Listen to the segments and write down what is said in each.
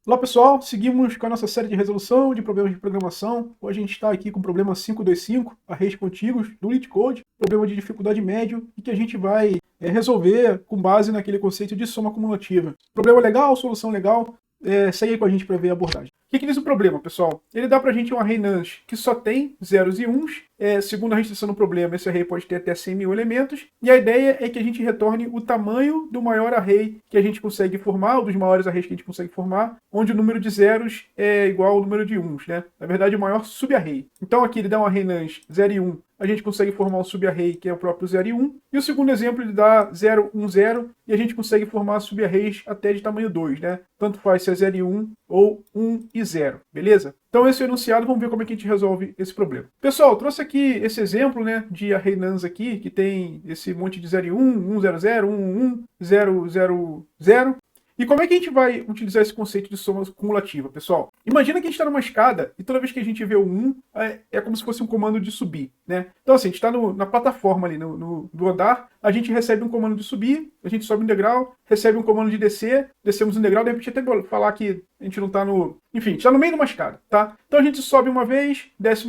Olá pessoal, seguimos com a nossa série de resolução de problemas de programação. Hoje a gente está aqui com o problema 525, arrays contíguos do LeetCode, problema de dificuldade médio e que a gente vai resolver com base naquele conceito de soma cumulativa. Problema legal, solução legal, segue aí com a gente para ver a abordagem. O que diz o problema, pessoal? Ele dá para a gente um array nonce que só tem zeros e uns. Segundo a restrição do problema, esse array pode ter até 100.000 elementos. E a ideia é que a gente retorne o tamanho do maior array que a gente consegue formar, ou dos maiores arrays que a gente consegue formar, onde o número de zeros é igual ao número de uns, né? Na verdade, o maior subarray. Então aqui ele dá um array nonce 0 e 1. A gente consegue formar um subarray que é o próprio 0 e 1. E o segundo exemplo ele dá 0, 1, 0. E a gente consegue formar subarrays até de tamanho 2, né? Tanto faz se é 0 e 1 ou 1 e 0, beleza? Então esse é o enunciado, vamos ver como é que a gente resolve esse problema. Pessoal, trouxe aqui esse exemplo, né, de array nonce aqui, que tem esse monte de 0 e 1, 1, 0, 0, 1, 1, 0, 0, 0. E como é que a gente vai utilizar esse conceito de soma cumulativa, pessoal? Imagina que a gente está numa escada e toda vez que a gente vê o 1, é como se fosse um comando de subir, né? Então assim, a gente está na plataforma ali, do andar, a gente recebe um comando de subir, a gente sobe um degrau, recebe um comando de descer, descemos um degrau, de repente até falar que a gente não está no... Enfim, a gente está no meio de uma escada, tá? Então a gente sobe uma vez, desce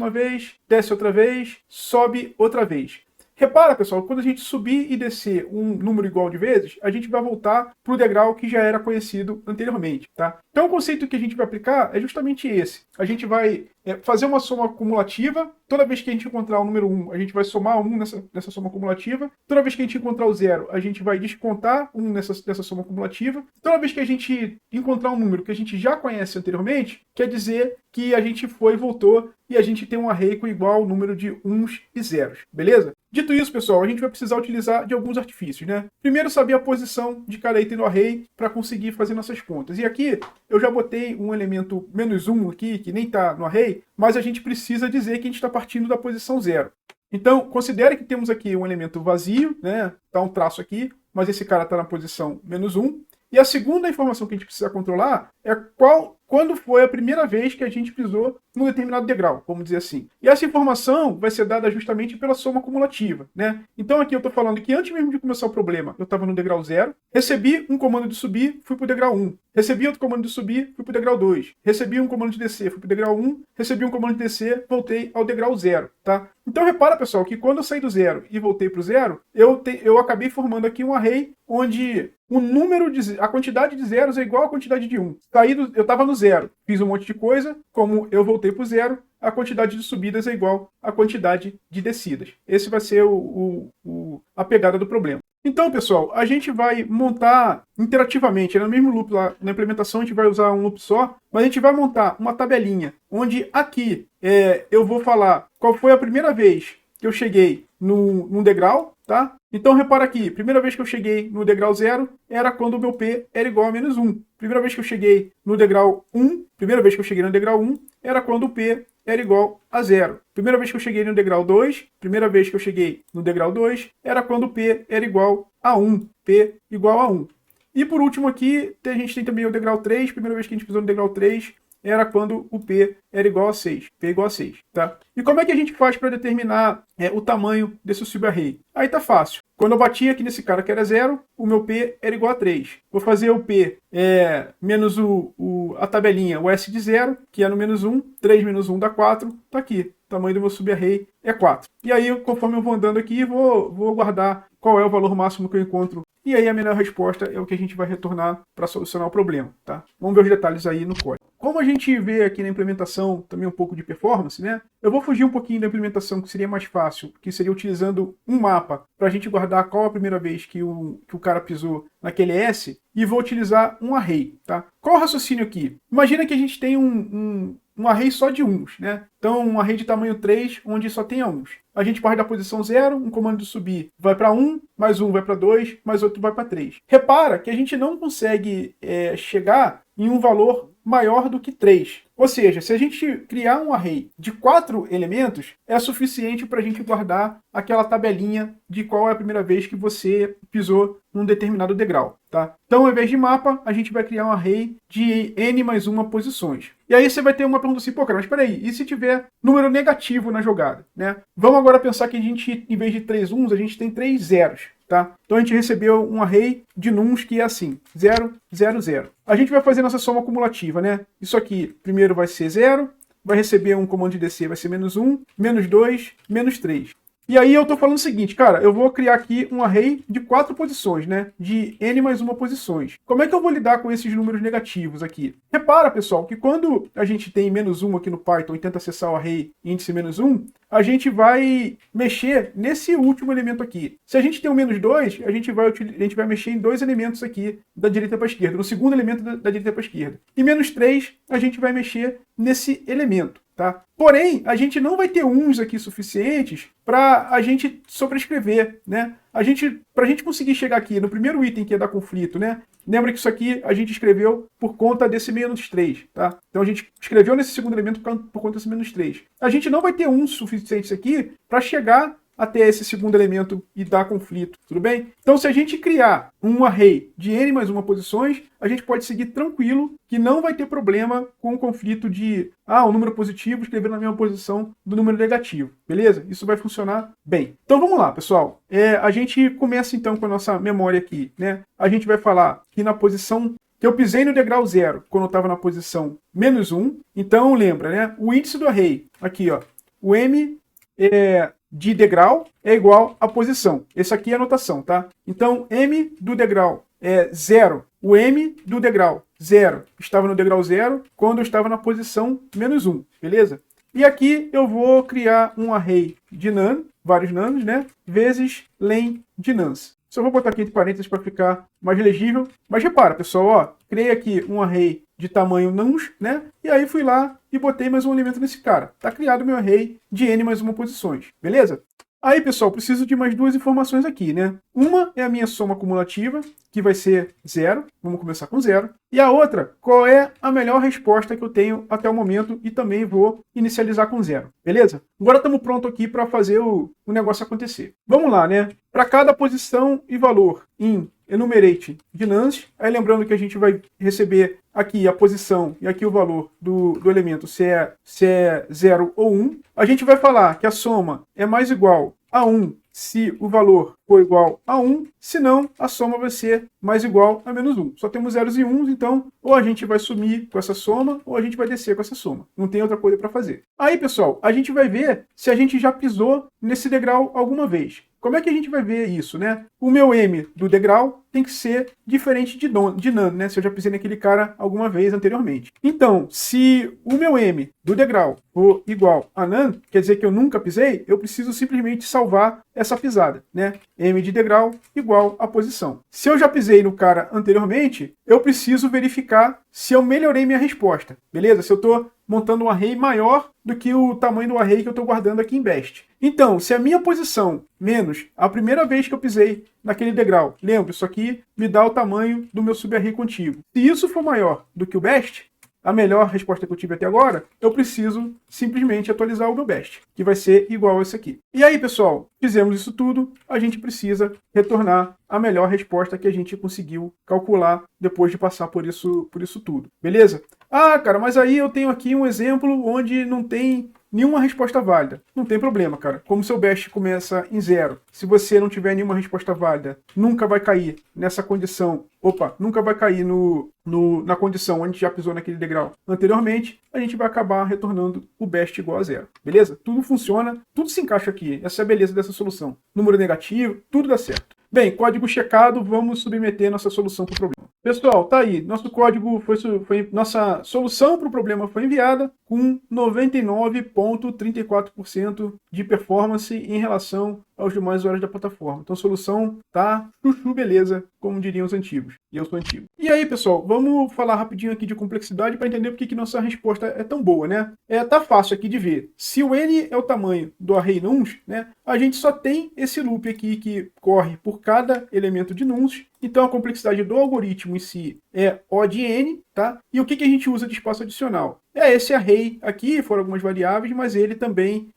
outra vez, sobe outra vez. Repara, pessoal, quando a gente subir e descer um número igual de vezes, a gente vai voltar para o degrau que já era conhecido anteriormente, tá? Então o conceito que a gente vai aplicar é justamente esse. A gente vai fazer uma soma cumulativa. Toda vez que a gente encontrar o número 1, a gente vai somar 1 nessa soma cumulativa. Toda vez que a gente encontrar o 0, a gente vai descontar 1 nessa soma cumulativa. Toda vez que a gente encontrar um número que a gente já conhece anteriormente, quer dizer que a gente foi e voltou e a gente tem um array com igual número de uns e zeros, beleza? Dito isso, pessoal, a gente vai precisar utilizar de alguns artifícios, né? Primeiro, saber a posição de cada item do array para conseguir fazer nossas contas. E aqui, eu já botei um elemento -1 aqui, que nem está no array, mas a gente precisa dizer que a gente está partindo da posição 0. Então, considere que temos aqui um elemento vazio, né? Está um traço aqui, mas esse cara está na posição -1. E a segunda informação que a gente precisa controlar é quando foi a primeira vez que a gente pisou num determinado degrau, vamos dizer assim. E essa informação vai ser dada justamente pela soma cumulativa, né? Então aqui eu estou falando que antes mesmo de começar o problema, eu estava no degrau 0, recebi um comando de subir, fui para o degrau 1. Recebi outro comando de subir, fui para o degrau 2. Recebi um comando de descer, fui para o degrau 1. Recebi um comando de descer, voltei ao degrau 0, tá? Então repara, pessoal, que quando eu saí do 0 e voltei para o 0, eu acabei formando aqui um array onde a quantidade de zeros é igual à quantidade de 1. Eu estava no 0, fiz um monte de coisa, como eu voltei para o 0, a quantidade de subidas é igual à quantidade de descidas. Esse vai ser a pegada do problema. Então, pessoal, a gente vai montar interativamente, no mesmo loop lá, na implementação a gente vai usar um loop só, mas a gente vai montar uma tabelinha, onde aqui eu vou falar qual foi a primeira vez que eu cheguei num degrau, tá? Então, repara aqui, primeira vez que eu cheguei no degrau 0 era quando o meu P era igual a -1. Primeira vez que eu cheguei no degrau 1, era quando o P era igual a 0. Primeira vez que eu cheguei no degrau 2, era quando o P era igual a 1. P igual a 1. E por último aqui, a gente tem também o degrau 3. Primeira vez que a gente pisou no degrau 3, era quando o P era igual a 6. P igual a 6, tá? E como é que a gente faz para determinar o tamanho desse subarray? Aí tá fácil. Quando eu bati aqui nesse cara que era 0, o meu P era igual a 3. Vou fazer o P menos a tabelinha, o S de 0, que é no -1. 3 menos 1 dá 4. Tá aqui. O tamanho do meu subarray é 4. E aí, conforme eu vou andando aqui, vou guardar qual é o valor máximo que eu encontro. E aí a melhor resposta é o que a gente vai retornar para solucionar o problema, tá? Vamos ver os detalhes aí no código. Como a gente vê aqui na implementação também um pouco de performance, né? Eu vou fugir um pouquinho da implementação que seria mais fácil, que seria utilizando um mapa para a gente guardar qual a primeira vez que o cara pisou naquele S, e vou utilizar um array, tá? Qual o raciocínio aqui? Imagina que a gente tem um array só de uns, né? Então, um array de tamanho 3, onde só tenha uns. A gente parte da posição 0, um comando de subir vai para 1, mais um vai para 2, mais outro vai para 3. Repara que a gente não consegue chegar em um valor maior do que 3. Ou seja, se a gente criar um array de 4 elementos, é suficiente para a gente guardar aquela tabelinha de qual é a primeira vez que você pisou num determinado degrau, tá? Então, ao invés de mapa, a gente vai criar um array de n mais 1 posições. E aí você vai ter uma pergunta assim, pô, cara, mas peraí, e se tiver número negativo na jogada, né? Vamos agora pensar que a gente, em vez de 3 uns, a gente tem 3 zeros. tá? Então a gente recebeu um array de nuns que é assim, 0, 0, 0. A gente vai fazer nossa soma acumulativa, né? Isso aqui primeiro vai ser 0, vai receber um comando de DC, vai ser -1, -2, -3. E aí eu tô falando o seguinte, cara, eu vou criar aqui um array de 4 posições, né? De n mais 1 posições. Como é que eu vou lidar com esses números negativos aqui? Repara, pessoal, que quando a gente tem -1 aqui no Python e tenta acessar o array índice -1, a gente vai mexer nesse último elemento aqui. Se a gente tem um -2, a gente vai mexer em 2 elementos aqui da direita para a esquerda, no segundo elemento da direita para a esquerda. E -3, a gente vai mexer nesse elemento. Tá? Porém, a gente não vai ter uns aqui suficientes para a gente sobrescrever, né? Para a gente conseguir chegar aqui no primeiro item que é dar conflito, né? Lembra que isso aqui a gente escreveu por conta desse -3, tá? Então a gente escreveu nesse segundo elemento por conta desse -3. A gente não vai ter uns suficientes aqui para chegar até esse segundo elemento e dar conflito, tudo bem? Então, se a gente criar um array de n mais 1 posições, a gente pode seguir tranquilo, que não vai ter problema com o conflito de o número positivo escrever na mesma posição do número negativo, beleza? Isso vai funcionar bem. Então, vamos lá, pessoal. A gente começa, então, com a nossa memória aqui, né? A gente vai falar que na posição que eu pisei no degrau 0, quando eu estava na posição -1. Então, lembra, né? O índice do array, aqui, ó, o m de degrau é igual à posição. Essa aqui é a notação, tá? Então, m do degrau é 0. O m do degrau 0 estava no degrau 0 quando eu estava na posição -1, beleza? E aqui eu vou criar um array de none, vários nones, né? Vezes len de nonce. Só vou botar aqui entre parênteses para ficar mais legível. Mas repara, pessoal, ó, criei aqui um array de tamanho nuns, né? E aí fui lá e botei mais um elemento nesse cara. Tá criado meu array de n mais 1 posições, beleza? Aí, pessoal, preciso de mais 2 informações aqui, né? Uma é a minha soma acumulativa, que vai ser 0. Vamos começar com 0. E a outra, qual é a melhor resposta que eu tenho até o momento, e também vou inicializar com 0, beleza? Agora estamos prontos aqui para fazer o negócio acontecer. Vamos lá, né? Para cada posição e valor em enumerate de nonce, aí lembrando que a gente vai receber aqui a posição e aqui o valor do elemento, se é 0 ou 1. A gente vai falar que a soma é mais igual a 1 se o valor for igual a 1, senão a soma vai ser mais igual a -1. Só temos zeros e uns, então ou a gente vai sumir com essa soma ou a gente vai descer com essa soma. Não tem outra coisa para fazer. Aí, pessoal, a gente vai ver se a gente já pisou nesse degrau alguma vez. Como é que a gente vai ver isso, né? O meu m do degrau tem que ser diferente de none, né? Se eu já pisei naquele cara alguma vez anteriormente. Então, se o meu m do degrau for igual a none, quer dizer que eu nunca pisei, eu preciso simplesmente salvar essa pisada, né? M de degrau igual a posição. Se eu já pisei no cara anteriormente, eu preciso verificar se eu melhorei minha resposta, beleza? Se eu estou montando um array maior do que o tamanho do array que eu estou guardando aqui em Best. Então, se a minha posição menos a primeira vez que eu pisei naquele degrau, lembra, isso aqui me dá o tamanho do meu subarray contíguo. Se isso for maior do que o Best, a melhor resposta que eu tive até agora, eu preciso simplesmente atualizar o meu best, que vai ser igual a esse aqui. E aí, pessoal, fizemos isso tudo, a gente precisa retornar a melhor resposta que a gente conseguiu calcular depois de passar por isso tudo, beleza? Ah, cara, mas aí eu tenho aqui um exemplo onde não tem nenhuma resposta válida. Não tem problema, cara. Como seu best começa em 0, se você não tiver nenhuma resposta válida, nunca vai cair nessa condição. Nunca vai cair na condição onde já pisou naquele degrau anteriormente, a gente vai acabar retornando o best igual a 0. Beleza? Tudo funciona, tudo se encaixa aqui. Essa é a beleza dessa solução. Número negativo, tudo dá certo. Bem, código checado, vamos submeter nossa solução para o problema. Pessoal, tá aí. Nosso código nossa solução para o problema foi enviada com 99,34% de performance em relação aos demais usuários da plataforma. Então a solução tá chuchu beleza, como diriam os antigos. E eu sou antigo. E aí, pessoal, vamos falar rapidinho aqui de complexidade para entender por que nossa resposta é tão boa, né? Tá fácil aqui de ver. Se o n é o tamanho do array nuns, né, a gente só tem esse loop aqui que corre por cada elemento de nuns. Então a complexidade do algoritmo em si é O de n, tá? E o que a gente usa de espaço adicional? É esse array aqui, foram algumas variáveis, mas ele também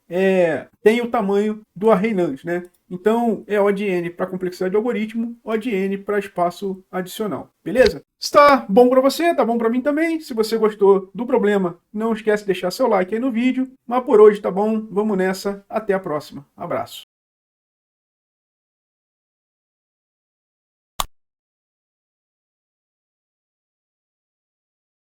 tem o tamanho do array nuns, né? Então é O de n para complexidade do algoritmo, O de n para espaço adicional. Beleza? Está bom para você, tá bom para mim também. Se você gostou do problema, não esquece de deixar seu like aí no vídeo. Mas por hoje tá bom, vamos nessa. Até a próxima. Abraço.